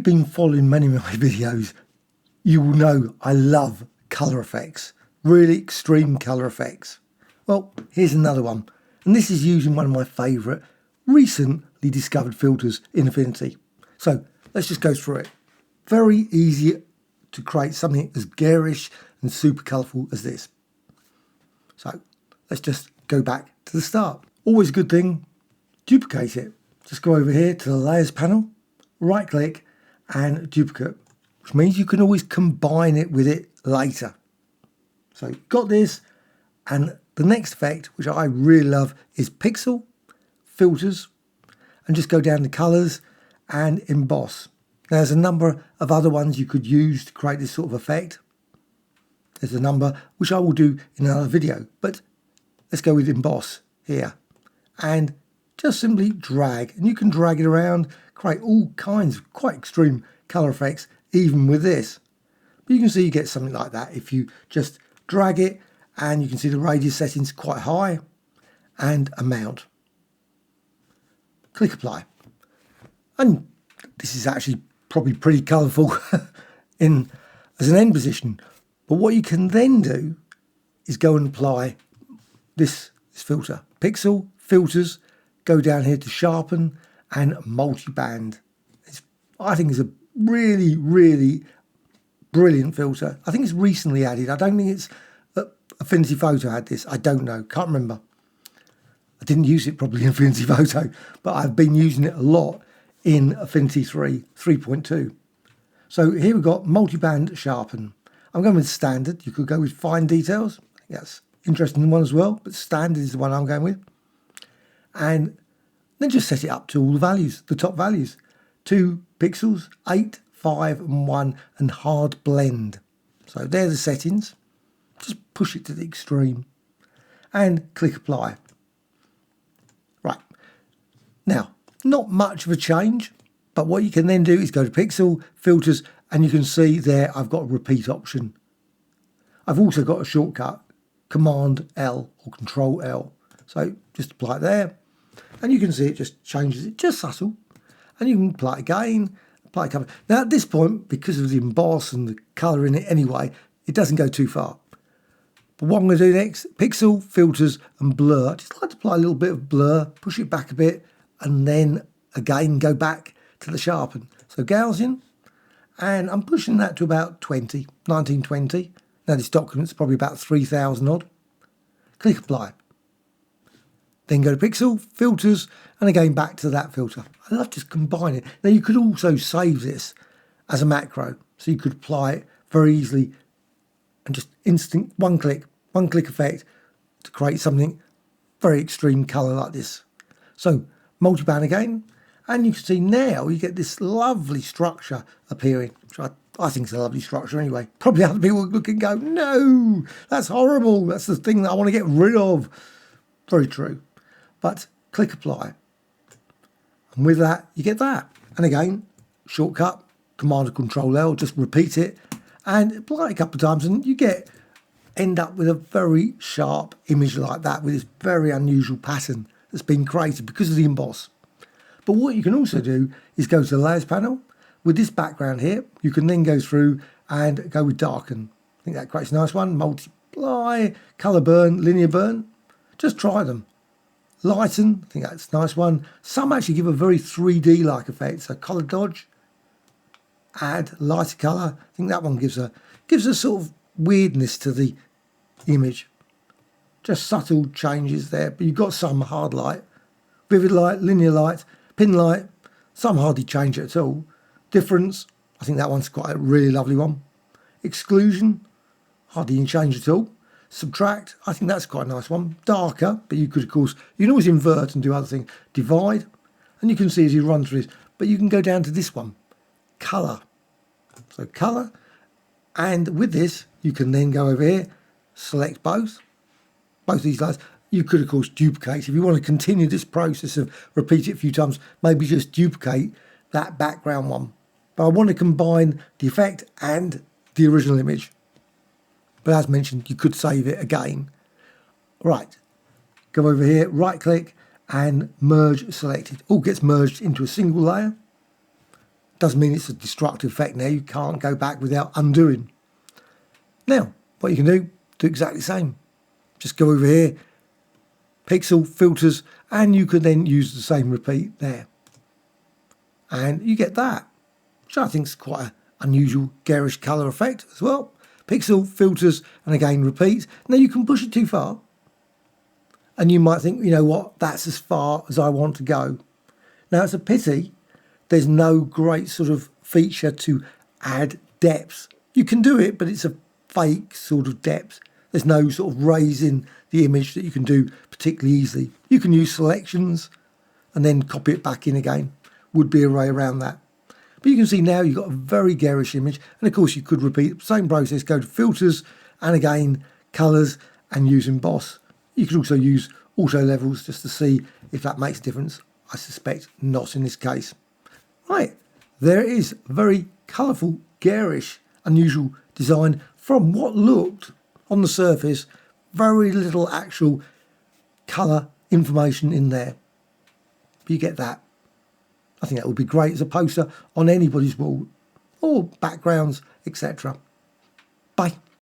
Been following many of my videos, you will know I love colour effects, really extreme colour effects. Well, here's another one, and this is using one of my favourite recently discovered filters in Affinity. So let's just go through it. Very easy to create something as garish and super colourful as this. So let's just go back to the start. Always a good thing, duplicate it. Just go over here to the layers panel, right click and duplicate, which means you can always combine it with it later. So you've got this, and the next effect, which I really love, is pixel, filters, and just go down to colours and emboss. Now, there's a number of other ones you could use to create this sort of effect. There's a number which I will do in another video, but let's go with emboss here. And just simply drag, and you can drag it around, create all kinds of quite extreme colour effects, even with this. But you can see you get something like that if you just drag it, and you can see the radius settings quite high, and amount. Click apply. And this is actually probably pretty colourful as an end position. But what you can then do is go and apply this filter. Pixel, filters, go down here to sharpen and multi-band. I think it's a really, really brilliant filter. I think it's recently added. I don't think it's Affinity Photo had this. I don't know. Can't remember. I didn't use it probably in Affinity Photo, but I've been using it a lot in Affinity 3.2. So here we've got multi-band sharpen. I'm going with standard. You could go with fine details. I think that's an interesting one as well, but standard is the one I'm going with. And then just set it up to all the values, the top values. 2 pixels, 8, 5 and 1, and hard blend. So they're the settings. Just push it to the extreme and click apply. Right. Now, not much of a change, but what you can then do is go to pixel, filters, and you can see there I've got a repeat option. I've also got a shortcut, Command L or Control L. So just apply it there, and you can see it just changes it, just subtle. And you can apply it again, apply a couple. Now at this point, because of the emboss and the colour in it anyway, it doesn't go too far. But what I'm going to do next, pixel, filters and blur. Just like to apply a little bit of blur, push it back a bit, and then again go back to the sharpen. So Gaussian, and I'm pushing that to about 1920. Now this document's probably about 3,000 odd. Click apply. Then go to pixel, filters, and again back to that filter. I love just combine it. Now you could also save this as a macro, so you could apply it very easily and just instant one click effect to create something very extreme colour like this. So multi-band again, and you can see now you get this lovely structure appearing, which I think is a lovely structure anyway. Probably other people look and go, no, that's horrible. That's the thing that I want to get rid of. Very true. But click apply. And with that, you get that. And again, shortcut, Command or Control L, just repeat it and apply it a couple of times, and you end up with a very sharp image like that with this very unusual pattern that's been created because of the emboss. But what you can also do is go to the layers panel. With this background here, you can then go through and go with darken. I think that creates a nice one. Multiply, colour burn, linear burn. Just try them. Lighten, I think that's a nice one. Some actually give a very 3D-like effect. So colour dodge, add lighter colour. I think that one gives a sort of weirdness to the image. Just subtle changes there, but you've got some hard light, vivid light, linear light, pin light. Some hardly change it at all. Difference, I think that one's quite a really lovely one. Exclusion, hardly any change at all. Subtract, I think that's quite a nice one. Darker, but you could, of course, you can always invert and do other things. Divide, and you can see as you run through this, but you can go down to this one, colour. So colour, and with this, you can then go over here, select both these lines. You could, of course, duplicate. If you want to continue this process of repeat it a few times, maybe just duplicate that background one. But I want to combine the effect and the original image. But as mentioned, you could save it again. Right, go over here, right click and merge selected. All gets merged into a single layer. Doesn't mean it's a destructive effect now. You can't go back without undoing. Now, what you can do exactly the same. Just go over here, pixel, filters, and you can then use the same repeat there. And you get that, which I think is quite an unusual garish colour effect as well. Pixel, filters, and again repeat. Now you can push it too far, and you might think, you know what, that's as far as I want to go. Now it's a pity there's no great sort of feature to add depth. You can do it, but it's a fake sort of depth. There's no sort of raising the image that you can do particularly easily. You can use selections and then copy it back in again. Would be a way around that. But you can see now you've got a very garish image, and of course you could repeat the same process, go to filters and again colours and use emboss. You could also use auto levels just to see if that makes a difference. I suspect not in this case. Right, there it is, very colourful, garish, unusual design from what looked on the surface very little actual colour information in there. But you get that. I think that would be great as a poster on anybody's wall or backgrounds, etc. Bye.